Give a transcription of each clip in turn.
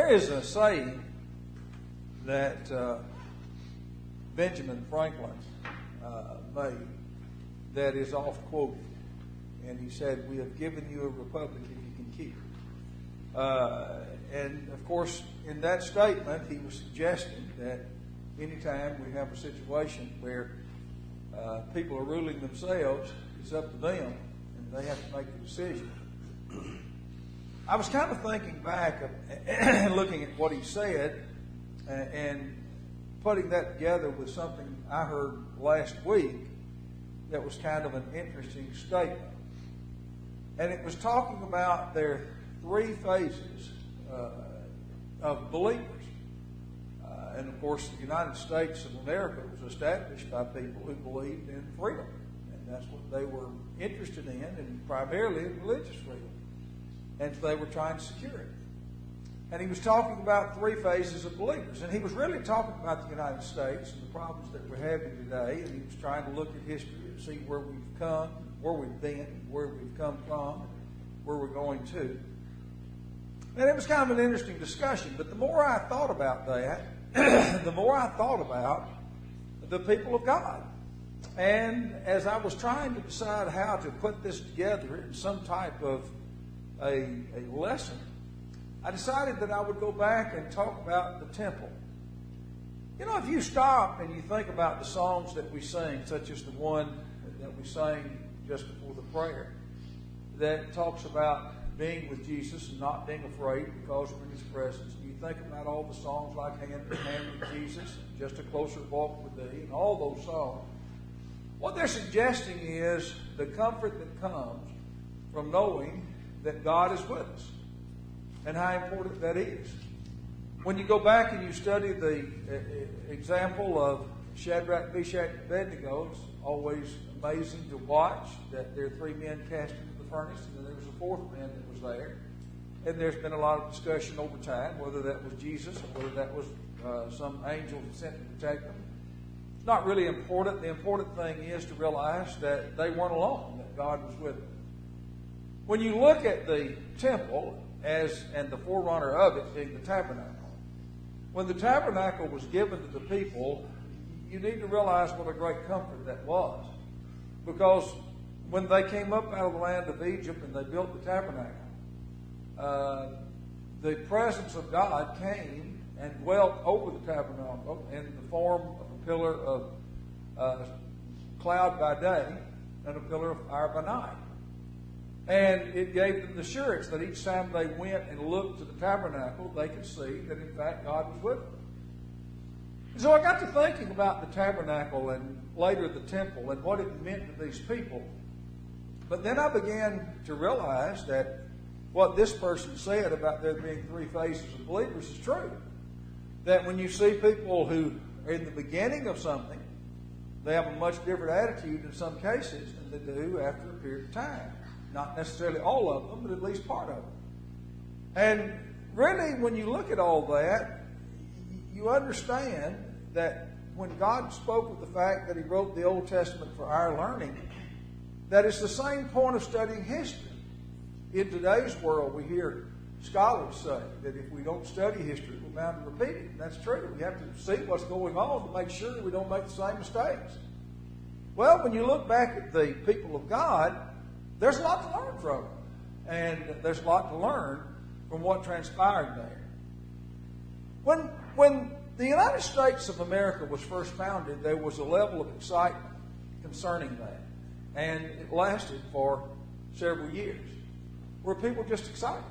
There is a saying that Benjamin Franklin made that is oft quoted. And he said, "We have given you a republic if you can keep it." And of course, in that statement, he was suggesting that anytime we have a situation where people are ruling themselves, it's up to them, and they have to make the decision. I was kind of thinking back and looking at what he said and putting that together with something I heard last week that was kind of an interesting statement. And it was talking about their three phases of believers. And of course, the United States of America was established by people who believed in freedom. And that's what they were interested in, and primarily in religious freedom. And they were trying to secure it. And he was talking about three phases of believers. And he was really talking about the United States and the problems that we're having today. And he was trying to look at history and see where we've come, where we've been, where we've come from, where we're going to. And it was kind of an interesting discussion. But the more I thought about that, the more I thought about the people of God. And as I was trying to decide how to put this together in some type of a lesson, I decided that I would go back and talk about the temple. You know, if you stop and you think about the songs that we sing, such as the one that we sang just before the prayer, that talks about being with Jesus and not being afraid because we're in His presence. And you think about all the songs like Hand in Hand with Jesus, Just a Closer Walk with Thee, and all those songs. What they're suggesting is the comfort that comes from knowing that God is with us and how important that is. When you go back and you study the example of Shadrach, Meshach, and Abednego, it's always amazing to watch that there are three men cast into the furnace, and then there was a fourth man that was there. And there's been a lot of discussion over time whether that was Jesus or whether that was some angel sent to protect them. It's not really important. The important thing is to realize that they weren't alone, that God was with them. When you look at the temple and the forerunner of it being the tabernacle, when the tabernacle was given to the people, you need to realize what a great comfort that was. Because when they came up out of the land of Egypt and they built the tabernacle, the presence of God came and dwelt over the tabernacle in the form of a pillar of cloud by day and a pillar of fire by night. And it gave them the assurance that each time they went and looked to the tabernacle, they could see that, in fact, God was with them. And so I got to thinking about the tabernacle and later the temple and what it meant to these people. But then I began to realize that what this person said about there being three phases of believers is true. That when you see people who are in the beginning of something, they have a much different attitude in some cases than they do after a period of time. Not necessarily all of them, but at least part of them. And really, when you look at all that, you understand that when God spoke of the fact that He wrote the Old Testament for our learning, that it's the same point of studying history. In today's world, we hear scholars say that if we don't study history, we're bound to repeat it. And that's true. We have to see what's going on to make sure we don't make the same mistakes. Well, when you look back at the people of God, there's a lot to learn from them. And there's a lot to learn from what transpired there. When the United States of America was first founded, there was a level of excitement concerning that. And it lasted for several years, where people were just excited.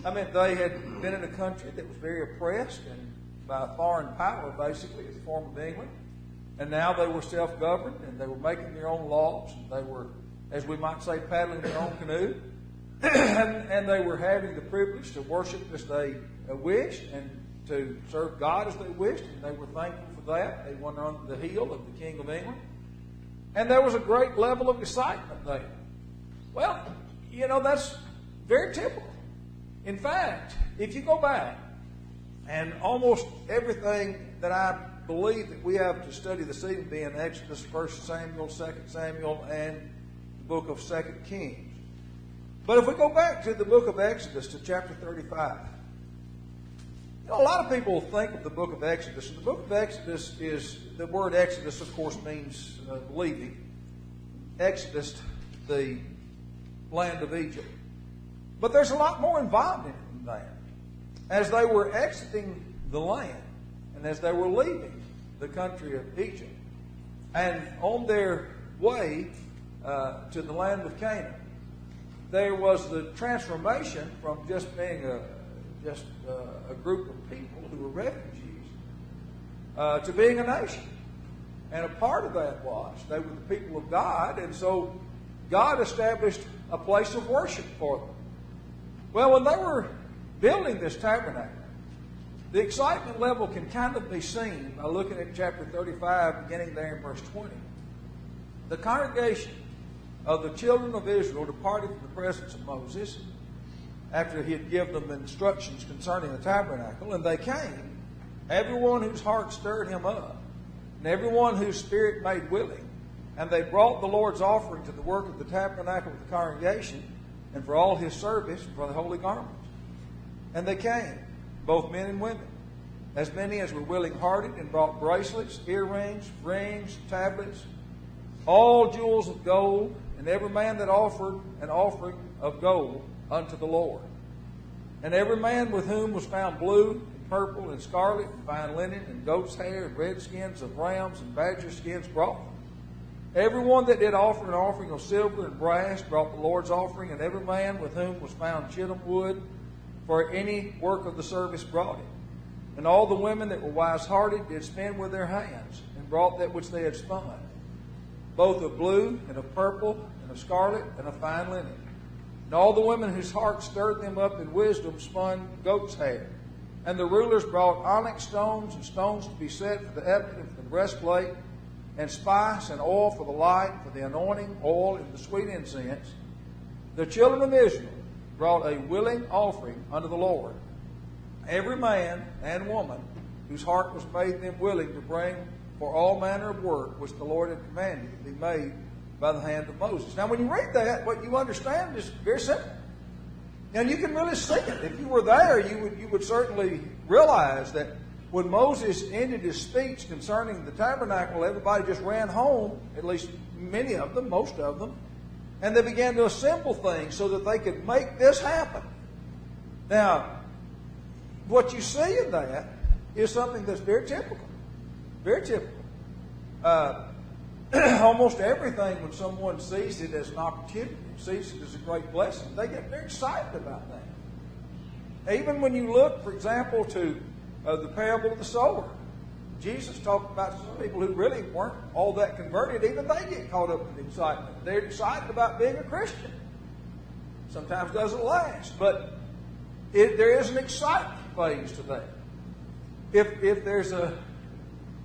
I mean, they had been in a country that was very oppressed and by a foreign power, basically, in the form of England. And now they were self-governed, and they were making their own laws, and they were, as we might say, paddling their own canoe. And they were having the privilege to worship as they wished and to serve God as they wished, and they were thankful for that. They went under the heel of the King of England. And there was a great level of excitement there. Well, you know, that's very typical. In fact, if you go back, and almost everything that I believe that we have to study this evening being Exodus, 1 Samuel, 2 Samuel, and the book of 2 Kings. But if we go back to the book of Exodus to chapter 35, You know, a lot of people think of the book of Exodus. The book of Exodus the word Exodus, of course, means leaving. Exodus, the land of Egypt. But there's a lot more involved in it than that. As they were exiting the land, and as they were leaving the country of Egypt, and on their way to the land of Caney, there was the transformation from just being a group of people who were refugees to being a nation. And a part of that was they were the people of God, and so God established a place of worship for them. Well, when they were building this tabernacle, the excitement level can kind of be seen by looking at chapter 35, beginning there in verse 20. The congregation of the children of Israel departed from the presence of Moses after he had given them instructions concerning the tabernacle, and they came, everyone whose heart stirred him up, and everyone whose spirit made willing, and they brought the Lord's offering to the work of the tabernacle of the congregation, and for all his service, and for the holy garments. And they came, both men and women, as many as were willing-hearted, and brought bracelets, earrings, rings, tablets, all jewels of gold, and every man that offered an offering of gold unto the Lord. And every man with whom was found blue, and purple, and scarlet, and fine linen, and goat's hair, and red skins of rams, and badger skins brought them. Every one that did offer an offering of silver and brass brought the Lord's offering, and every man with whom was found shittim wood for any work of the service brought it. And all the women that were wise-hearted did spin with their hands, and brought that which they had spun, both of blue, and of purple, and of scarlet, and of fine linen. And all the women whose hearts stirred them up in wisdom spun goat's hair. And the rulers brought onyx stones, and stones to be set for the ephod and for the breastplate, and spice and oil for the light, for the anointing oil and the sweet incense. The children of Israel brought a willing offering unto the Lord, every man and woman whose heart was made them willing to bring for all manner of work which the Lord had commanded to be made by the hand of Moses. Now, when you read that, what you understand is very simple. And you can really see it. If you were there, you would certainly realize that when Moses ended his speech concerning the tabernacle, everybody just ran home, at least many of them, most of them, and they began to assemble things so that they could make this happen. Now, what you see in that is something that's very typical. Very typical. Almost everything, when someone sees it as an opportunity, sees it as a great blessing, they get very excited about that. Even when you look, for example, to the parable of the sower, Jesus talked about some people who really weren't all that converted. Even they get caught up in excitement. They're excited about being a Christian. Sometimes doesn't last, but there is an excitement phase to that. If there's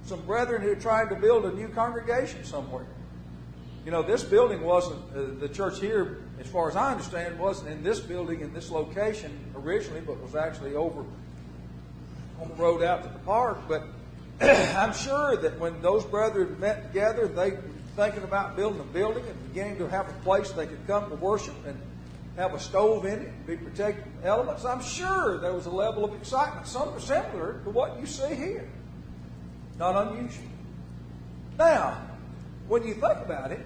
some brethren who are trying to build a new congregation somewhere, you know, this building wasn't, the church here, as far as I understand, wasn't in this building in this location originally, but was actually over on the road out to the park. But I'm sure that when those brethren met together, they were thinking about building a building and beginning to have a place they could come to worship and have a stove in it and be protected from elements. I'm sure there was a level of excitement, something similar to what you see here. Not unusual. Now, when you think about it,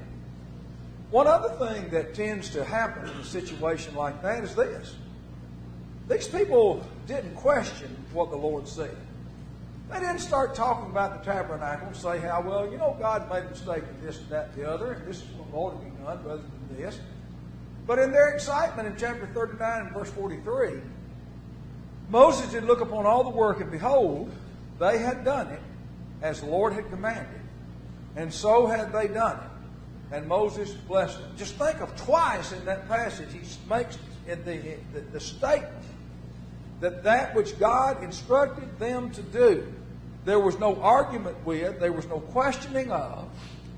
one other thing that tends to happen in a situation like that is this. These people didn't question what the Lord said. They didn't start talking about the tabernacle and say how, well, you know, God made a mistake in this and that and the other, and this is what ought to be done rather than this. But in their excitement in chapter 39 and verse 43, Moses did look upon all the work, and behold, they had done it as the Lord had commanded, and so had they done it. And Moses blessed them. Just think of twice in that passage, he makes in the statement that which God instructed them to do, there was no argument with, there was no questioning of.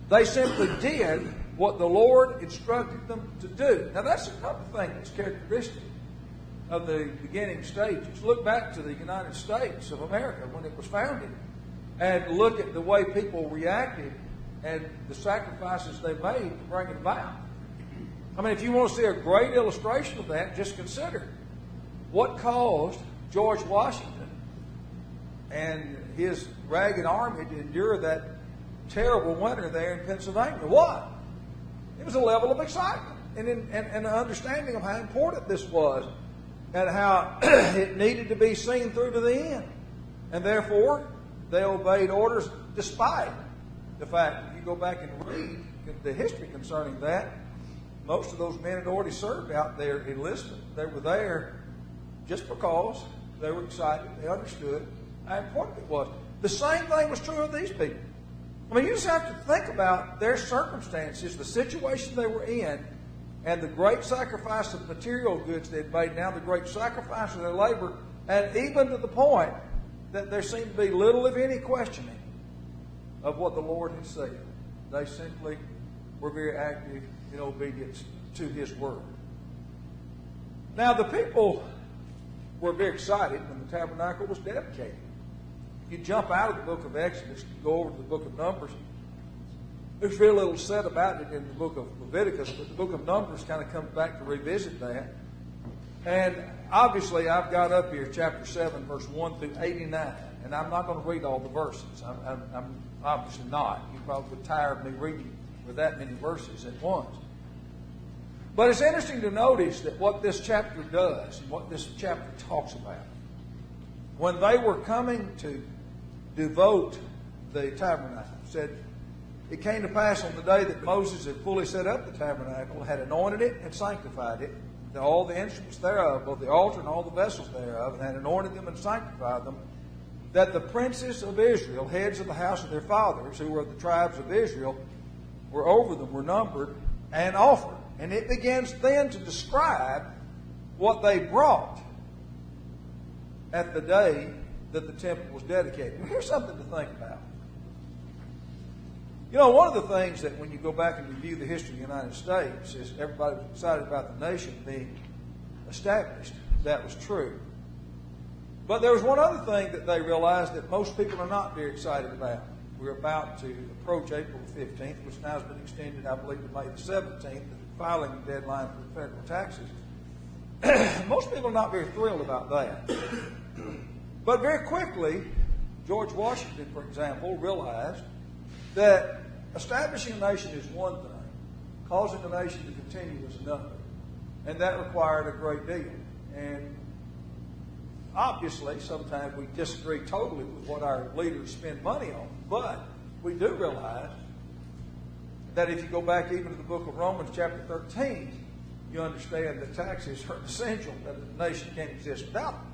They simply did what the Lord instructed them to do. Now that's another thing that's characteristic of the beginning stages. Look back to the United States of America when it was founded, and look at the way people reacted and the sacrifices they made to bring it about. I mean, if you want to see a great illustration of that, just consider what caused George Washington and his ragged army to endure that terrible winter there in Pennsylvania. What? It was a level of excitement and an understanding of how important this was and how it needed to be seen through to the end. And therefore, they obeyed orders despite the fact that you go back and read the history concerning that. Most of those men had already served out there enlistment. They were there just because they were excited. They understood how important it was. The same thing was true of these people. I mean, you just have to think about their circumstances, the situation they were in, and the great sacrifice of material goods they'd made, now the great sacrifice of their labor, and even to the point that there seemed to be little, if any, questioning of what the Lord had said. They simply were very active in obedience to His Word. Now, the people were very excited when the tabernacle was dedicated. You jump out of the book of Exodus and go over to the book of Numbers. There's very little said about it in the book of Leviticus, but the book of Numbers kind of comes back to revisit that. And obviously, I've got up here chapter 7, verse 1 through 89. And I'm not going to read all the verses. I'm obviously not. You probably would tire of me reading for that many verses at once. But it's interesting to notice that what this chapter does and what this chapter talks about. When they were coming to devote the tabernacle, it said, it came to pass on the day that Moses had fully set up the tabernacle, had anointed it and sanctified it, all the instruments thereof, both the altar and all the vessels thereof, and had anointed them and sanctified them, that the princes of Israel, heads of the house of their fathers, who were of the tribes of Israel, were over them, were numbered, and offered. And it begins then to describe what they brought at the day that the temple was dedicated. Well, here's something to think about. You know, one of the things that when you go back and review the history of the United States is everybody was excited about the nation being established. That was true. But there was one other thing that they realized that most people are not very excited about. We're about to approach April the 15th, which now has been extended, I believe, to May the 17th, the filing deadline for the federal taxes. Most people are not very thrilled about that. But very quickly, George Washington, for example, realized that establishing a nation is one thing, causing a nation to continue is another. And that required a great deal. And obviously, sometimes we disagree totally with what our leaders spend money on. But we do realize that if you go back even to the book of Romans chapter 13, you understand that taxes are essential, that a nation can't exist without them.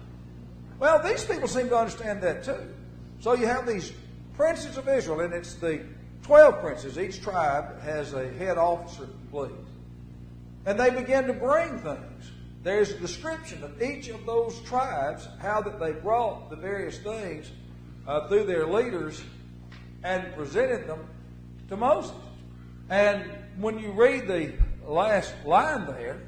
Well, these people seem to understand that too. So you have these princes of Israel, and it's the 12 princes. Each tribe has a head officer, please. And they begin to bring things. There's a description of each of those tribes, how that they brought the various things through their leaders and presented them to Moses. And when you read the last line there,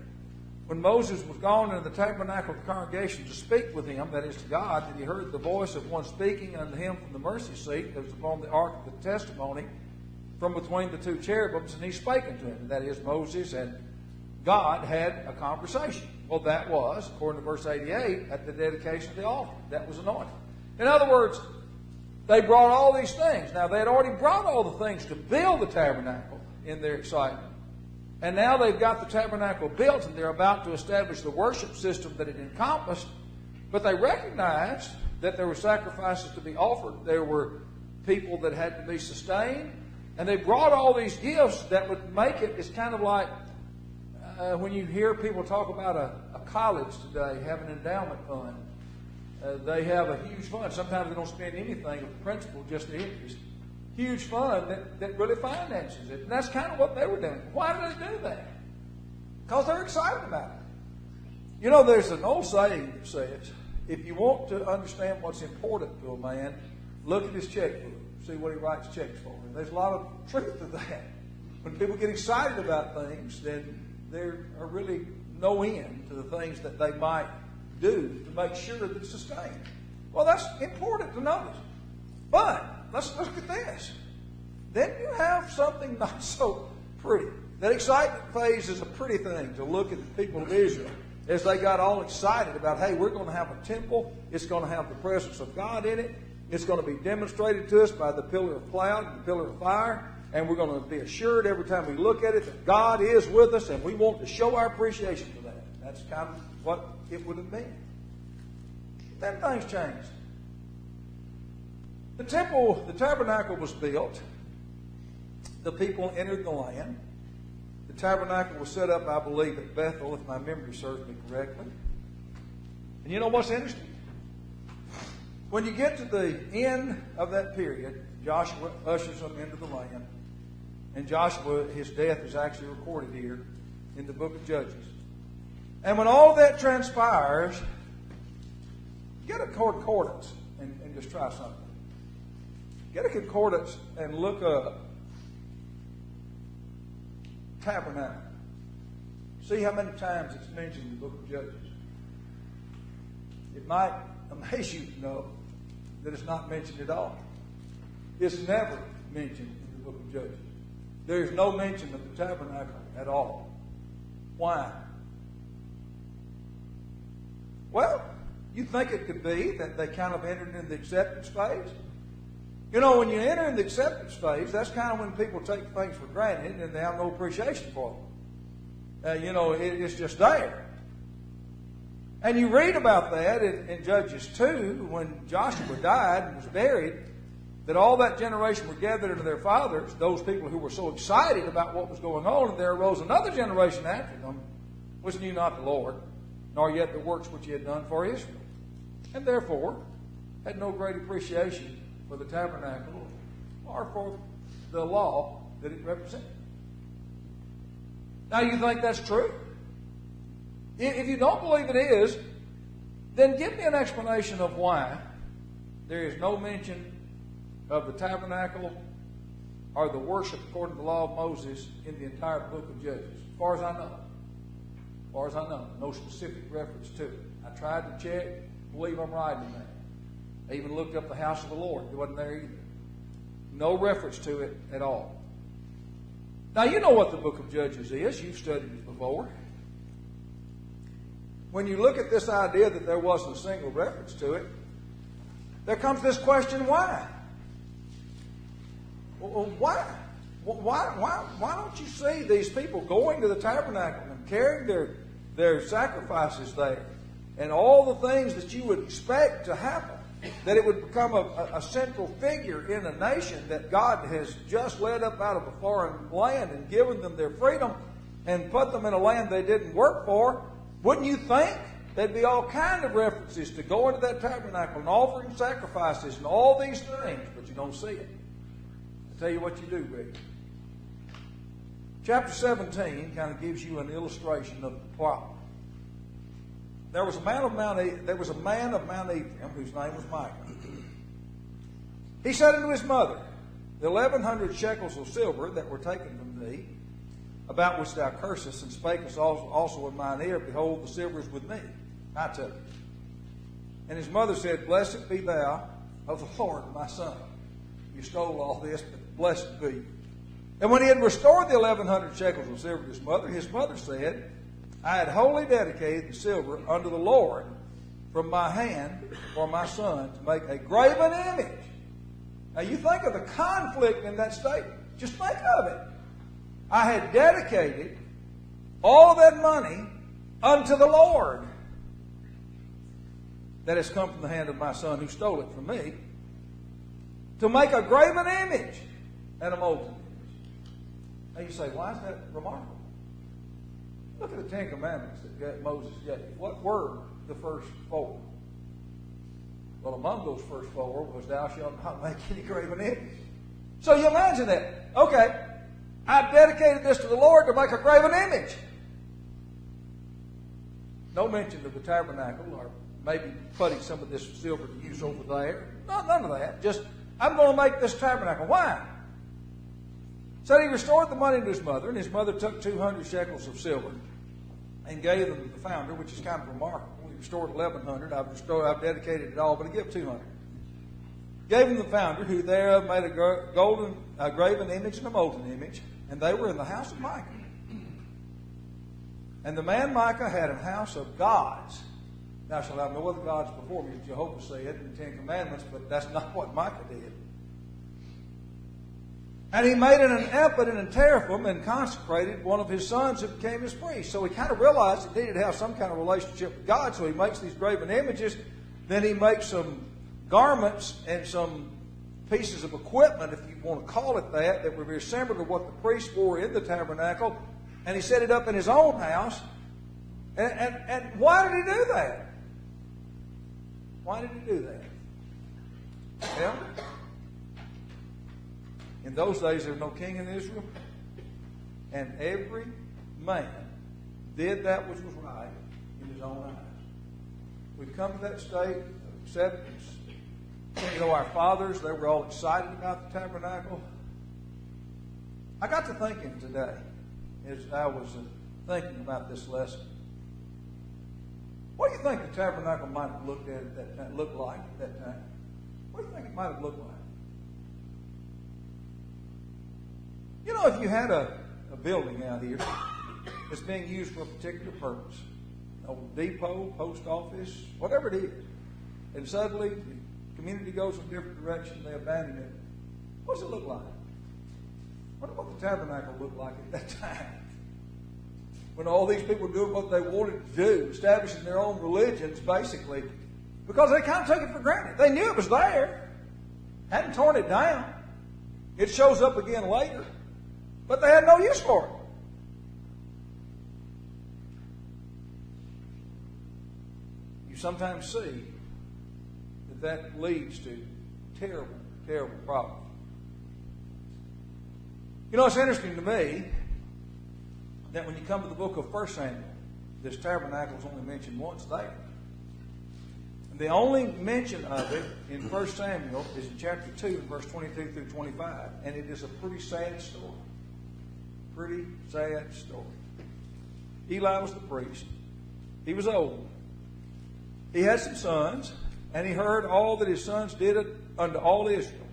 when Moses was gone into the tabernacle of the congregation to speak with him, that is to God, that he heard the voice of one speaking unto him from the mercy seat that was upon the ark of the testimony from between the two cherubims, and he spake unto him. And that is, Moses and God had a conversation. Well, that was, according to verse 88, at the dedication of the altar. That was anointed. In other words, they brought all these things. Now, they had already brought all the things to build the tabernacle in their excitement. And now they've got the tabernacle built, and they're about to establish the worship system that it encompassed. But they recognized that there were sacrifices to be offered. There were people that had to be sustained. And they brought all these gifts that would make it, it's kind of like when you hear people talk about a college today have an endowment fund. They have a huge fund. Sometimes they don't spend anything of the principal, just the interest. Huge fund that really finances it. And that's kind of what they were doing. Why do they do that? Because they're excited about it. You know, there's an old saying that says, if you want to understand what's important to a man, look at his checkbook. See what he writes checks for. And there's a lot of truth to that. When people get excited about things, then there are really no end to the things that they might do to make sure that it's sustained. Well, that's important to notice. But let's look at this. Then you have something not so pretty. That excitement phase is a pretty thing to look at the people of Israel as they got all excited about, hey, we're going to have a temple. It's going to have the presence of God in it. It's going to be demonstrated to us by the pillar of cloud and the pillar of fire. And we're going to be assured every time we look at it that God is with us, and we want to show our appreciation for that. That's kind of what it would have been. Then things changed. The temple, the tabernacle was built. The people entered the land. The tabernacle was set up, I believe, at Bethel, if my memory serves me correctly. And you know what's interesting? When you get to the end of that period, Joshua ushers them into the land. And Joshua, his death is actually recorded here in the book of Judges. And when all that transpires, get a concordance and just try something. Get a concordance and look up tabernacle. See how many times it's mentioned in the book of Judges. It might amaze you to know that it's not mentioned at all. It's never mentioned in the book of Judges. There is no mention of the tabernacle at all. Why? Well, you think it could be that they kind of entered into the acceptance phase? You know, when you enter in the acceptance phase, that's kind of when people take things for granted and they have no appreciation for them. It's just there. And you read about that in Judges 2, when Joshua died and was buried, that all that generation were gathered unto their fathers, those people who were so excited about what was going on, and there arose another generation after them, which knew not the Lord, nor yet the works which he had done for Israel, and therefore had no great appreciation for the tabernacle or for the law that it represented. Now, you think that's true? If you don't believe it is, then give me an explanation of why there is no mention of the tabernacle or the worship according to the law of Moses in the entire book of Judges. As far as I know. No specific reference to it. I tried to check, believe I'm right in that. I even looked up the house of the Lord. It wasn't there either. No reference to it at all. Now, you know what the book of Judges is. You've studied it before. When you look at this idea that there wasn't a single reference to it, there comes this question, why? Well, why? Why don't you see these people going to the tabernacle and carrying their sacrifices there and all the things that you would expect to happen? That it would become a central figure in a nation that God has just led up out of a foreign land and given them their freedom and put them in a land they didn't work for. Wouldn't you think there'd be all kinds of references to go into that tabernacle and offering sacrifices and all these things, but you don't see it. I'll tell you what you do, Rick. Chapter 17 kind of gives you an illustration of the problem. There was a man of Mount Ephraim whose name was Micah. He said unto his mother, the 1,100 shekels of silver that were taken from thee, about which thou cursest, and spakest also in mine ear, behold, the silver is with me. I took it. And his mother said, Blessed be thou of the Lord, my son. You stole all this, but blessed be. And when he had restored the 1,100 shekels of silver to his mother said, I had wholly dedicated the silver unto the Lord from my hand for my son to make a graven image. Now you think of the conflict in that statement. Just think of it. I had dedicated all of that money unto the Lord that has come from the hand of my son who stole it from me to make a graven image and a molten image. Now you say, why is that remarkable? Look at the Ten Commandments that Moses gave. What were the first four? Well, among those first four was, thou shalt not make any graven image. So you imagine that. Okay, I dedicated this to the Lord to make a graven image. No mention of the tabernacle or maybe putting some of this silver to use over there. None of that. Just, I'm going to make this tabernacle. Why? So he restored the money to his mother, and his mother took 200 shekels of silver and gave them to the founder, which is kind of remarkable. He restored 1,100. I've dedicated it all, but he gave 200. Gave them the founder, who thereof made a graven image and a molten image, and they were in the house of Micah. And the man Micah had an house of gods Thou shalt have no other gods before me, as Jehovah said in the Ten Commandments, but that's not what Micah did. And he made an ephod and a teraphim and consecrated one of his sons who became his priest. So he kind of realized he needed to have some kind of relationship with God, so he makes these graven images. Then he makes some garments and some pieces of equipment, if you want to call it that, that were very similar to what the priests wore in the tabernacle. And he set it up in his own house. And why did he do that? Why did he do that? Well, in those days, there was no king in Israel. And every man did that which was right in his own eyes. We've come to that state of acceptance. You know, our fathers, they were all excited about the tabernacle. I got to thinking today, as I was thinking about this lesson, what do you think the tabernacle might have looked like at that time? What do you think it might have looked like? You know, if you had a building out here that's being used for a particular purpose, a depot, post office, whatever it is, and suddenly the community goes in a different direction, they abandon it, what does it look like? What did the tabernacle look like at that time? When all these people were doing what they wanted to do, establishing their own religions, basically, because they kind of took it for granted. They knew it was there, hadn't torn it down. It shows up again later, but they had no use for it. You sometimes see that leads to terrible, terrible problems. You know, it's interesting to me that when you come to the book of 1 Samuel, this tabernacle is only mentioned once there. And the only mention of it in 1 Samuel is in chapter 2, verse 22 through 25. And it is a pretty sad story. Pretty sad story. Eli was the priest. He was old. He had some sons, and he heard all that his sons did unto all Israel,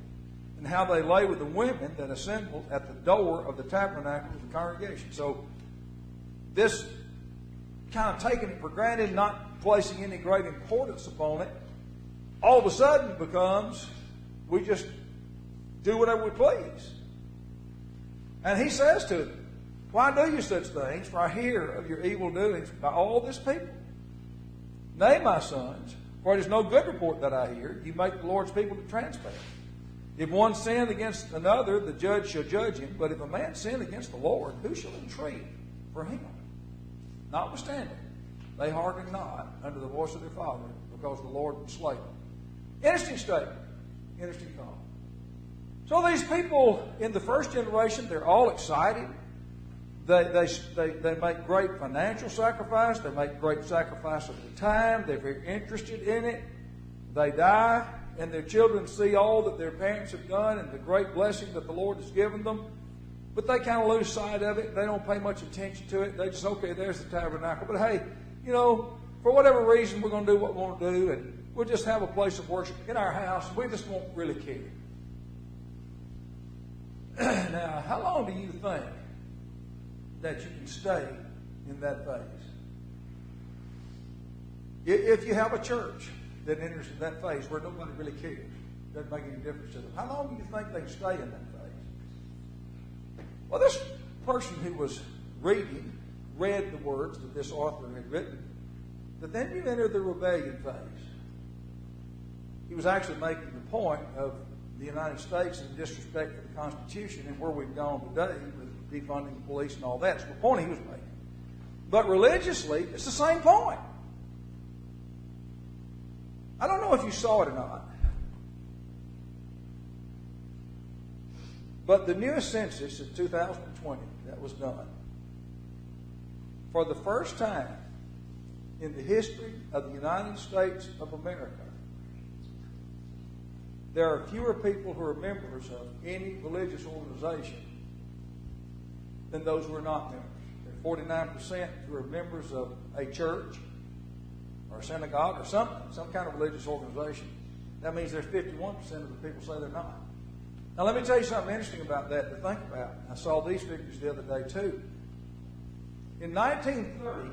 and how they lay with the women that assembled at the door of the tabernacle of the congregation. So this kind of taking it for granted, not placing any great importance upon it, all of a sudden becomes, we just do whatever we please. And he says to them, why do you such things? For I hear of your evil doings by all this people. Nay, my sons, for it is no good report that I hear. You make the Lord's people to transpass. If one sin against another, the judge shall judge him. But if a man sin against the Lord, who shall entreat for him? Notwithstanding, they hearken not unto the voice of their father, because the Lord would slay them. Interesting statement. Interesting thought. So these people in the first generation, they're all excited. They make great financial sacrifice. They make great sacrifice of their time. They're very interested in it. They die, and their children see all that their parents have done and the great blessing that the Lord has given them. But they kind of lose sight of it. They don't pay much attention to it. They just, okay, there's the tabernacle. But hey, you know, for whatever reason, we're going to do what we want to do, and we'll just have a place of worship in our house. We just won't really care. Now, how long do you think that you can stay in that phase? If you have a church that enters in that phase where nobody really cares, doesn't make any difference to them, how long do you think they can stay in that phase? Well, this person who was read the words that this author had written, but then you enter the rebellion phase. He was actually making the point of the United States in disrespect for the Constitution and where we've gone today with defunding the police and all that. It's the point he was making. But religiously, it's the same point. I don't know if you saw it or not, but the newest census in 2020 that was done, for the first time in the history of the United States of America, there are fewer people who are members of any religious organization than those who are not members. There are 49% who are members of a church or a synagogue or something, some kind of religious organization. That means there's 51% of the people say they're not. Now let me tell you something interesting about that to think about. I saw these figures the other day too. In 1930,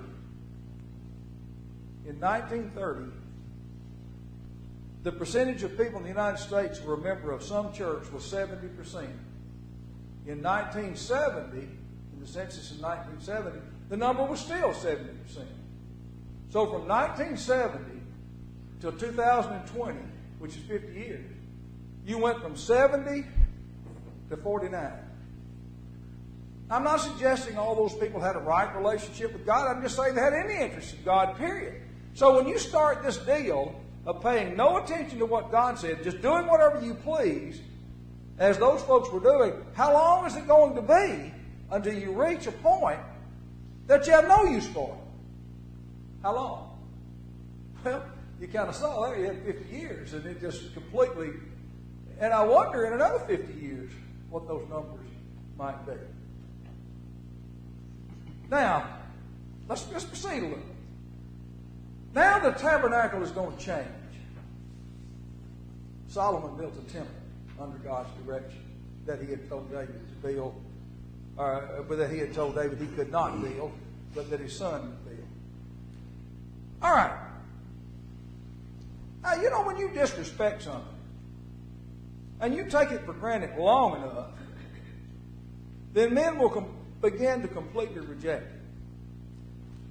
in 1930, the percentage of people in the United States who were a member of some church was 70%. In 1970, in the census in 1970, the number was still 70%. So from 1970 till 2020, which is 50 years, you went from 70 to 49. I'm not suggesting all those people had a right relationship with God. I'm just saying they had any interest in God, period. So when you start this deal of paying no attention to what God said, just doing whatever you please, as those folks were doing, how long is it going to be until you reach a point that you have no use for it? How long? Well, you kind of saw there, you had 50 years, and it just completely... And I wonder in another 50 years what those numbers might be. Now, let's proceed a little. Now the tabernacle is going to change. Solomon built a temple under God's direction that he had told David to build, but that he had told David he could not build, but that his son would build. All right. Now, you know, when you disrespect something, and you take it for granted long enough, then men will begin to completely reject it.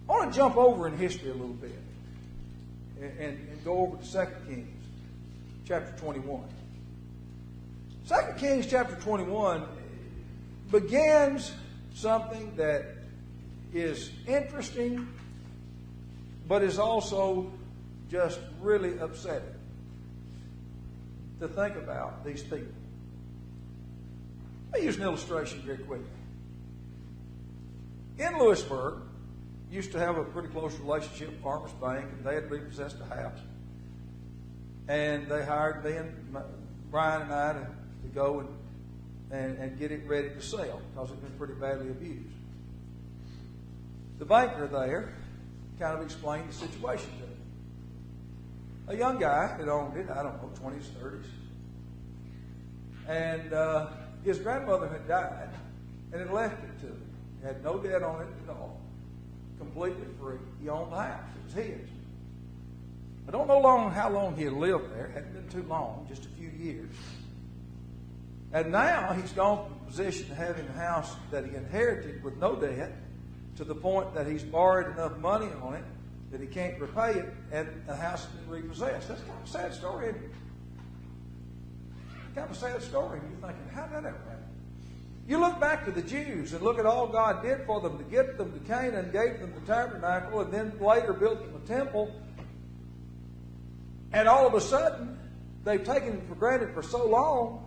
I want to jump over in history a little bit and go over to 2 Kings chapter 21. 2 Kings chapter 21 begins something that is interesting, but is also just really upsetting to think about these people. I'll use an illustration very quickly. In Lewisburg, used to have a pretty close relationship with Farmers Bank, and they had repossessed a house. And they hired me and Brian and I to go and get it ready to sell because it had been pretty badly abused. The banker there kind of explained the situation to me. A young guy had owned it, I don't know, 20s, 30s. And his grandmother had died and had left it to him. He had no debt on it at all. Completely free. He owned the house. It was his. I don't know how long he had lived there. It hadn't been too long, just a few years. And now he's gone from the position of having a house that he inherited with no debt to the point that he's borrowed enough money on it that he can't repay it, and the house has been repossessed. That's kind of a sad story, isn't it? Kind of a sad story. And you're thinking, how did that ever happen? You look back to the Jews and look at all God did for them to get them to Canaan, gave them the tabernacle, and then later built them a temple. And all of a sudden, they've taken it for granted for so long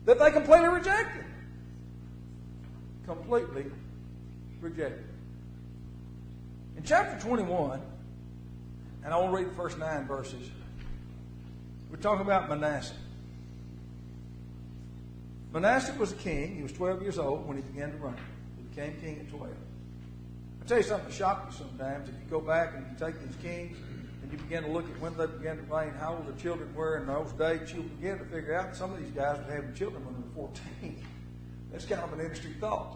that they completely reject it. Completely reject it. In chapter 21, and I want to read the first 9 verses, we're talking about Manasseh. Manasseh was a king. He was 12 years old when he began to reign. He became king at 12. I'll tell you something that shocked me sometimes. If you go back and you take these kings and you begin to look at when they began to reign, how old their children were in those days, you'll begin to figure out some of these guys were having children when they were 14. That's kind of an interesting thought.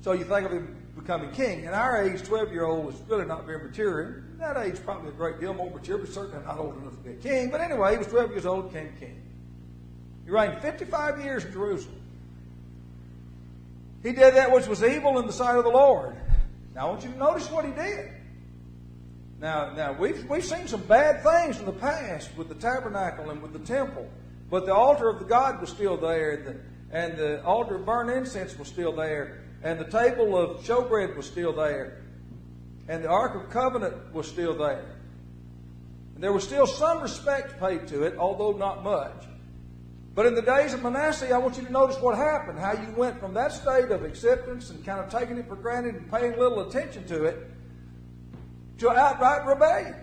So you think of him becoming king. In our age, 12-year-old is really not very mature. In that age, probably a great deal more mature, but certainly not old enough to be a king. But anyway, he was 12 years old, became king. He reigned 55 years in Jerusalem. He did that which was evil in the sight of the Lord. Now I want you to notice what he did. Now we've seen some bad things in the past with the tabernacle and with the temple, but the altar of the God was still there, and the altar of burnt incense was still there, and the table of showbread was still there, and the Ark of Covenant was still there. And there was still some respect paid to it, although not much. But in the days of Manasseh, I want you to notice what happened, how you went from that state of acceptance and kind of taking it for granted and paying little attention to it to outright rebellion.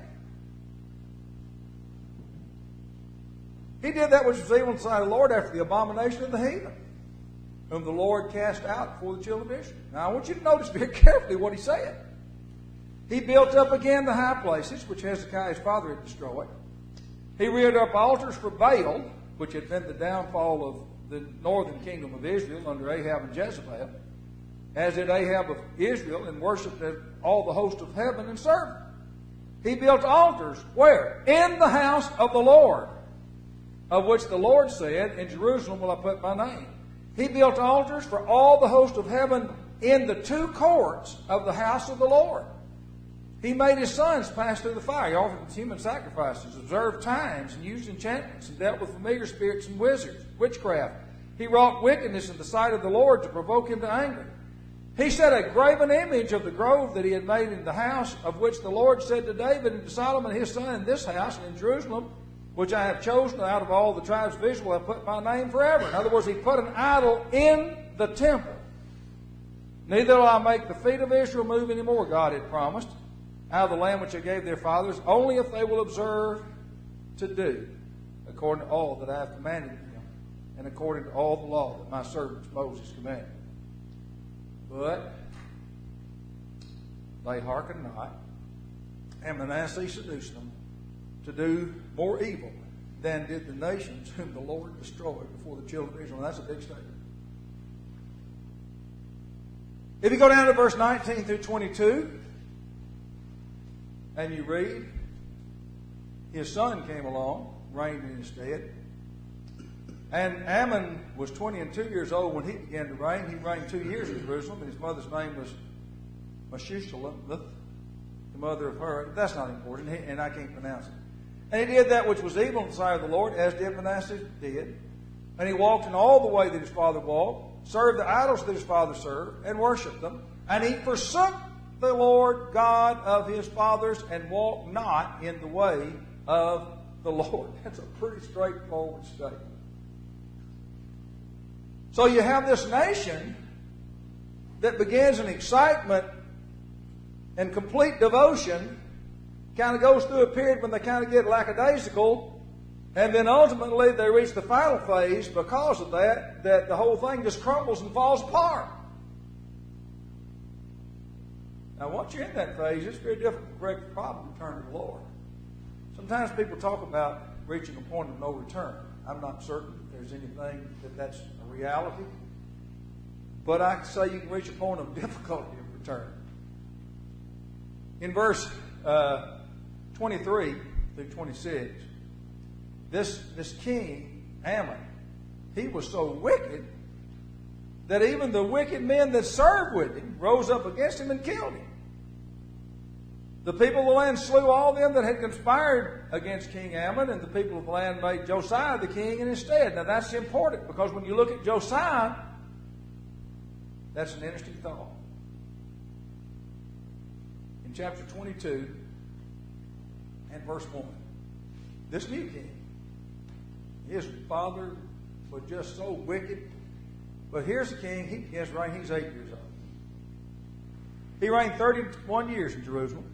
He did that which was evil in the sight of the Lord after the abomination of the heathen, whom the Lord cast out before the children of Israel. Now I want you to notice very carefully what he said. He built up again the high places, which Hezekiah his father had destroyed. He reared up altars for Baal, which had been the downfall of the northern kingdom of Israel under Ahab and Jezebel, as did Ahab of Israel, and worshipped all the host of heaven and served them. He built altars, where? In the house of the Lord, of which the Lord said, in Jerusalem will I put my name. He built altars for all the host of heaven in the two courts of the house of the Lord. He made his sons pass through the fire. He offered human sacrifices, observed times, and used enchantments, and dealt with familiar spirits and witchcraft. He wrought wickedness in the sight of the Lord to provoke him to anger. He set a graven image of the grove that he had made in the house, of which the Lord said to David and to Solomon his son, in this house and in Jerusalem, which I have chosen out of all the tribes of Israel, I have put my name forever. In other words, he put an idol in the temple. Neither will I make the feet of Israel move any more, God had promised, out of the land which I gave their fathers, only if they will observe to do according to all that I have commanded them, and according to all the law that my servant Moses commanded. But they hearkened not, and Manasseh seduced them to do more evil than did the nations whom the Lord destroyed before the children of Israel. And that's a big statement. If you go down to verse 19 through 22, and you read, his son came along, reigned in his stead. And Ammon was 22 years old when he began to reign. He reigned 2 years in Jerusalem, and his mother's name was Meshullemeth, the mother of her. That's not important, and I can't pronounce it. And he did that which was evil in the sight of the Lord, as did Manasseh did. And he walked in all the way that his father walked, served the idols that his father served, and worshipped them. And he forsook the Lord God of his fathers, and walked not in the way of the Lord. That's a pretty straightforward statement. So you have this nation that begins in excitement and complete devotion, kind of goes through a period when they kind of get lackadaisical, and then ultimately they reach the final phase because of that the whole thing just crumbles and falls apart. Now once you're in that phase, it's very difficult to correct the problem and turn to the Lord. Sometimes people talk about reaching a point of no return. I'm not certain if there's anything that's a reality, but I can say you can reach a point of difficulty of return. In verse 23 through 26, this king, Ammon, he was so wicked that even the wicked men that served with him rose up against him and killed him. The people of the land slew all them that had conspired against King Ammon, and the people of the land made Josiah the king in his stead. Now that's important, because when you look at Josiah, that's an interesting thought. In chapter 22 and verse 1, this new king, his father was just so wicked. But here's the king, he begins to reign, he's 8 years old. He reigned 31 years in Jerusalem.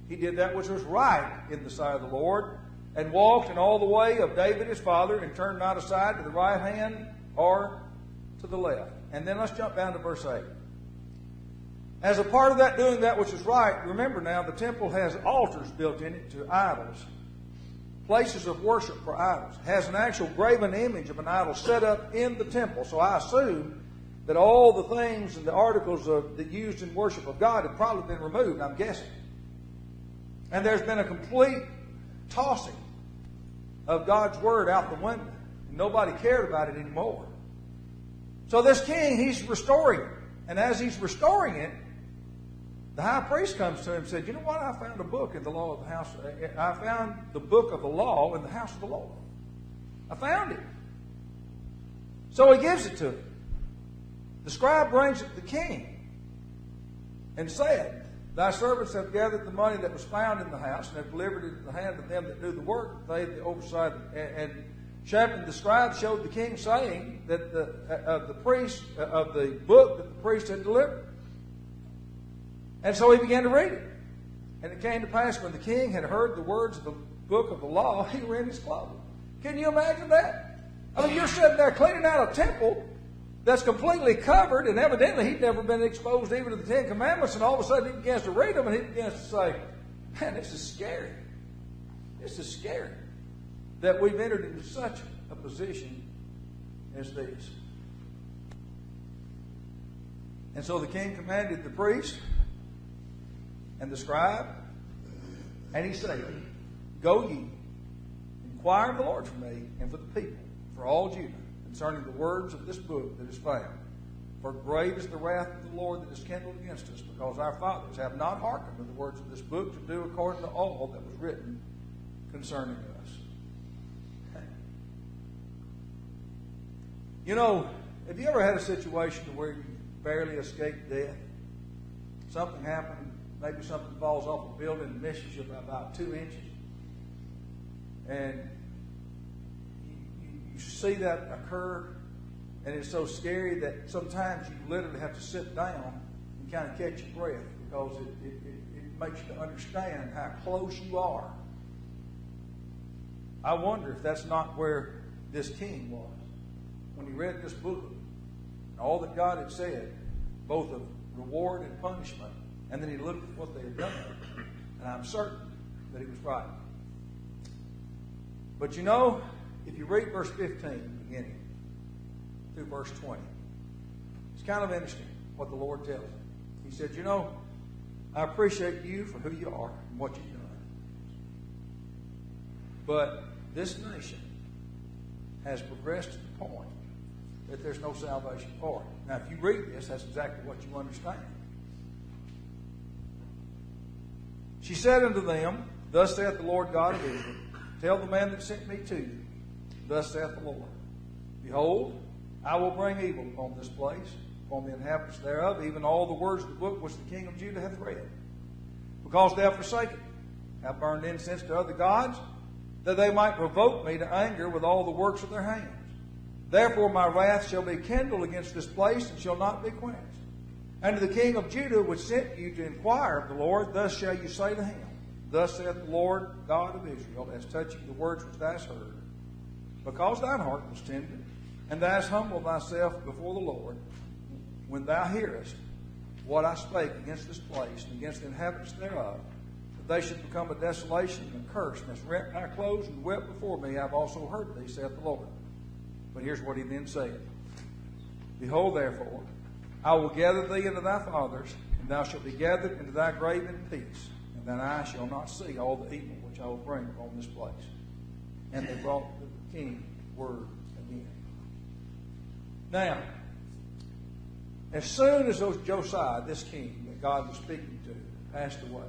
He did that which was right in the sight of the Lord, and walked in all the way of David his father, and turned not aside to the right hand or to the left. And then let's jump down to verse 8. As a part of that, doing that which is right, remember now, the temple has altars built in it to idols, places of worship for idols. It has an actual graven image of an idol set up in the temple. So I assume that all the things and the articles that used in worship of God have probably been removed, I'm guessing. And there's been a complete tossing of God's word out the window. Nobody cared about it anymore. So this king, he's restoring it. And as he's restoring it, the high priest comes to him and said, you know what? I found a book in the law of the house. I found the book of the law in the house of the Lord. I found it. So he gives it to him. The scribe brings it to the king and said, thy servants have gathered the money that was found in the house, and have delivered it into the hand of them that do the work. They the oversight. And Shaphan the scribe showed the king, saying that of the book that the priest had delivered. And so he began to read it. And it came to pass, when the king had heard the words of the book of the law, he rent his clothes. Can you imagine that? I mean, you're sitting there cleaning out a temple that's completely covered, and evidently he'd never been exposed even to the Ten Commandments, and all of a sudden he begins to read them, and he begins to say, man, this is scary. This is scary that we've entered into such a position as this. And so the king commanded the priest and the scribe And he said, Go ye, inquire of the Lord for me and for the people, for all Judah, concerning the words of this book that is found. For great is the wrath of the Lord that is kindled against us, because our fathers have not hearkened to the words of this book to do according to all that was written concerning us. You know, have you ever had a situation where you barely escaped death? Something happened, maybe something falls off a building and misses you by about 2 inches. And you see that occur, and it's so scary that sometimes you literally have to sit down and kind of catch your breath, because it makes you understand how close you are. I wonder if that's not where this king was when he read this book and all that God had said, both of reward and punishment, and then he looked at what they had done, and I'm certain that he was right. But you know, if you read verse 15 beginning through verse 20, it's kind of interesting what the Lord tells him. He said, you know, I appreciate you for who you are and what you've done. But this nation has progressed to the point that there's no salvation for it. Now, if you read this, that's exactly what you understand. She said unto them, Thus saith the Lord God of Israel, Tell the man that sent me to you, Thus saith the Lord, Behold, I will bring evil upon this place, upon the inhabitants thereof, even all the words of the book which the king of Judah hath read. Because they have forsaken me, have burned incense to other gods, that they might provoke me to anger with all the works of their hands. Therefore my wrath shall be kindled against this place, and shall not be quenched. And to the king of Judah which sent you to inquire of the Lord, thus shall you say to him, Thus saith the Lord God of Israel, as touching the words which thou hast heard, because thine heart was tender, and thou hast humbled thyself before the Lord, when thou hearest what I spake against this place, and against the inhabitants thereof, that they should become a desolation and a curse, and hast rent thy clothes and wept before me, I have also heard thee, saith the Lord. But here's what he then said. Behold, therefore, I will gather thee into thy fathers, and thou shalt be gathered into thy grave in peace, and thine eye shall not see all the evil which I will bring upon this place. And they brought the king word again. Now, as soon as Josiah, this king that God was speaking to, passed away,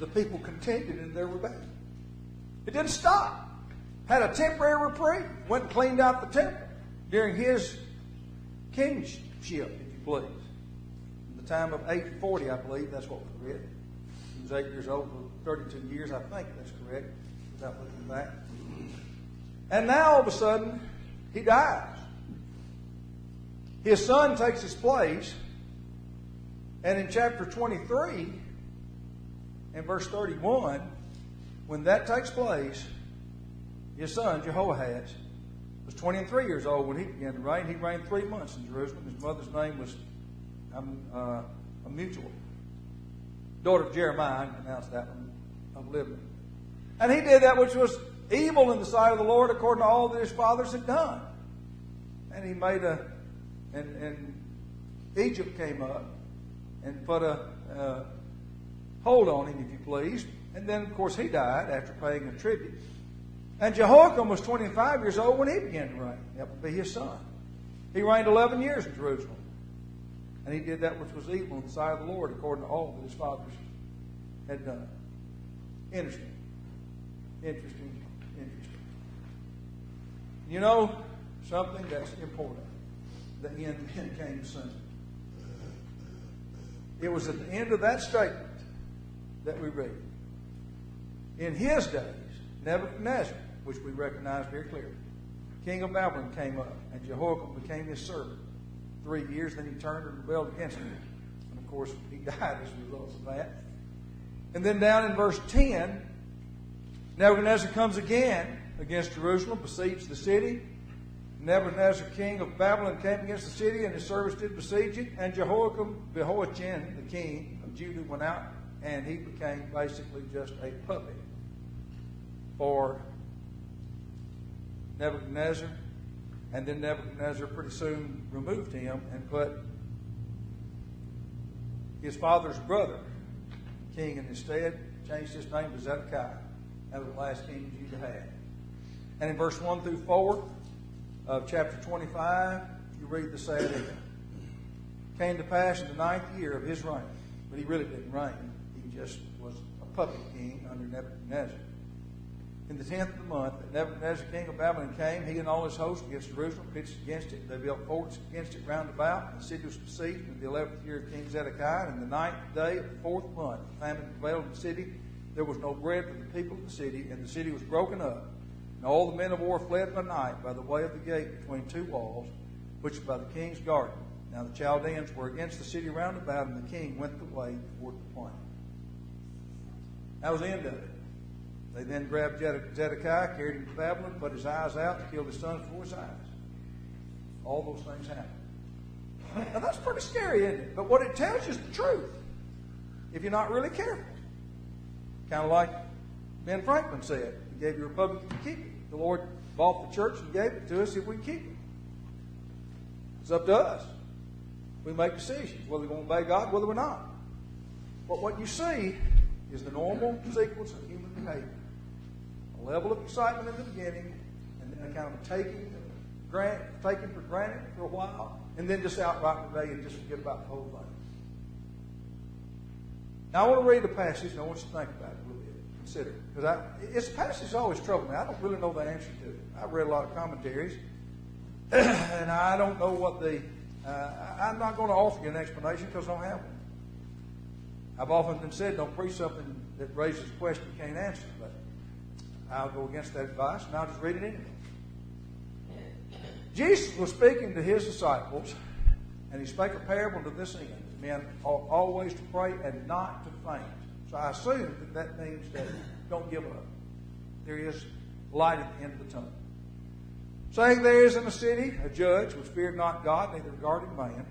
the people continued in their rebellion. It didn't stop. Had a temporary reprieve. Went and cleaned out the temple during his kingship, if you please. In the time of 840, I believe, that's what we read. He was 8 years old for 32 years. I think that's correct, without looking back. And now, all of a sudden, he dies. His son takes his place. And in chapter 23, in verse 31, when that takes place, his son, Jehoahaz, was 23 years old when he began to reign. He reigned 3 months in Jerusalem. His mother's name was a mutual daughter of Jeremiah. I pronounced that one, of Libnah. And he did that which was evil in the sight of the Lord, according to all that his fathers had done. And he made and Egypt came up and put a hold on him, if you please. And then, of course, he died after paying a tribute. And Jehoiakim was 25 years old when he began to reign. That would be his son. He reigned 11 years in Jerusalem. And he did that which was evil in the sight of the Lord, according to all that his fathers had done. Interesting. You know, something that's important. The end came soon. It was at the end of that statement that we read. In his days, Nebuchadnezzar, which we recognize very clearly, king of Babylon, came up, and Jehoiakim became his servant. 3 years, then he turned and rebelled against him. And of course, he died as a result of that. And then down in verse 10, Nebuchadnezzar comes again against Jerusalem, besieged the city. Nebuchadnezzar, king of Babylon, came against the city, and his servants did besiege it. And Jehoiachin, the king of Judah, went out, and he became basically just a puppet for Nebuchadnezzar. And then Nebuchadnezzar pretty soon removed him and put his father's brother, king in his stead, changed his name to Zedekiah. That was the last king Judah had. And in verse 1 through 4 of chapter 25, you read the sad end. Came to pass in the 9th year of his reign, but he really didn't reign. He just was a puppet king under Nebuchadnezzar. In the 10th of the month, Nebuchadnezzar, king of Babylon, came, he and all his host, against Jerusalem, pitched against it. They built forts against it round about, and the city was besieged in the 11th year of King Zedekiah. And in the 9th day of the 4th month, famine prevailed in the city. There was no bread for the people of the city, and the city was broken up. And all the men of war fled by night by the way of the gate between two walls, which is by the king's garden. Now the Chaldeans were against the city round about, and the king went the way toward the plain. That was the end of it. They then grabbed Zedekiah, carried him to Babylon, put his eyes out, and killed his son before his eyes. All those things happened. Now that's pretty scary, isn't it? But what it tells you is the truth, if you're not really careful. Kind of like Ben Franklin said, he gave you a republic if you keep it. The Lord bought the church and gave it to us if we keep it. It's up to us. We make decisions, whether we're going to obey God, whether we're not. But what you see is the normal sequence of human behavior. A level of excitement in the beginning, and then a kind of taking for granted for a while, and then just outright rebellion, just forget about the whole thing. Now I want to read a passage, and I want you to think about it a little bit. Consider it. Because it's a passage that's always troubled me. I don't really know the answer to it. I've read a lot of commentaries, and I don't know what I'm not going to offer you an explanation because I don't have one. I've often been said, don't preach something that raises a question you can't answer. But I'll go against that advice, and I'll just read it anyway. Jesus was speaking to his disciples, and he spake a parable to this end. Men ought always to pray and not to faint. So I assume that means that don't give up. There is light at the end of the tunnel. Saying, there is in the city a judge which feared not God, neither regarded man.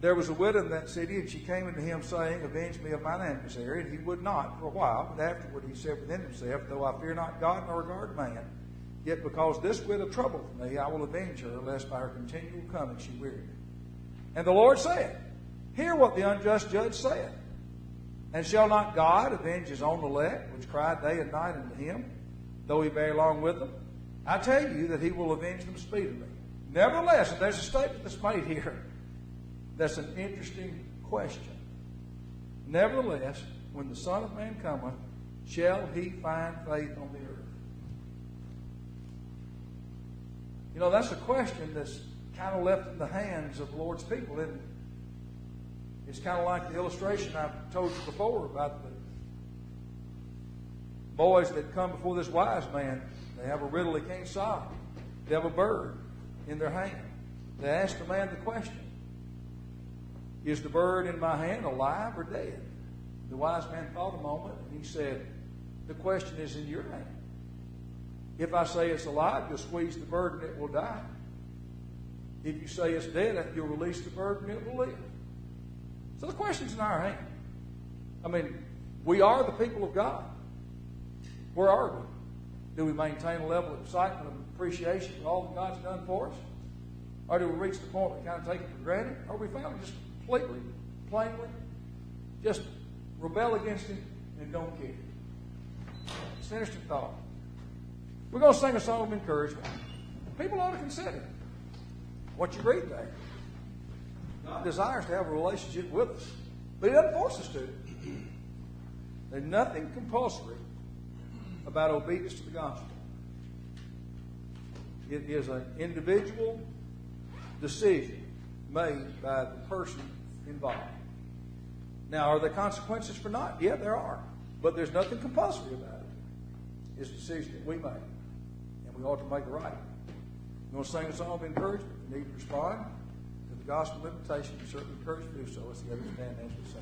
There was a widow in that city, and she came unto him, saying, avenge me of mine adversary. And he would not for a while, but afterward he said within himself, though I fear not God nor regard man, yet because this widow troubleth me, I will avenge her, lest by her continual coming she weary me. And the Lord said, hear what the unjust judge saith. And shall not God avenge his own elect, which cry day and night unto him, though he bear long with them? I tell you that he will avenge them speedily. Nevertheless, and there's a statement that's made here that's an interesting question. Nevertheless, when the Son of Man cometh, shall he find faith on the earth? You know, that's a question that's kind of left in the hands of the Lord's people, isn't it? It's kind of like the illustration I've told you before about the boys that come before this wise man. They have a riddle they can't solve. They have a bird in their hand. They ask the man the question, is the bird in my hand alive or dead? The wise man thought a moment, and he said, the question is in your hand. If I say it's alive, you'll squeeze the bird and it will die. If you say it's dead, you'll release the bird and it will live. So the question's in our hand. I mean, we are the people of God. Where are we? Do we maintain a level of excitement and appreciation for all that God's done for us? Or do we reach the point we kind of take it for granted? Or we finally just completely, plainly, just rebel against Him and don't care? It's an interesting thought. We're going to sing a song of encouragement. People ought to consider what you read there. God desires to have a relationship with us, but He doesn't force us to. There's nothing compulsory about obedience to the gospel. It is an individual decision made by the person involved. Now, are there consequences for not? Yeah, there are. But there's nothing compulsory about it. It's a decision that we make, and we ought to make it right. You want to sing a song of encouragement? You need to respond to the gospel invitation. You certainly encouraged to do so. Let's get it stand as we sing.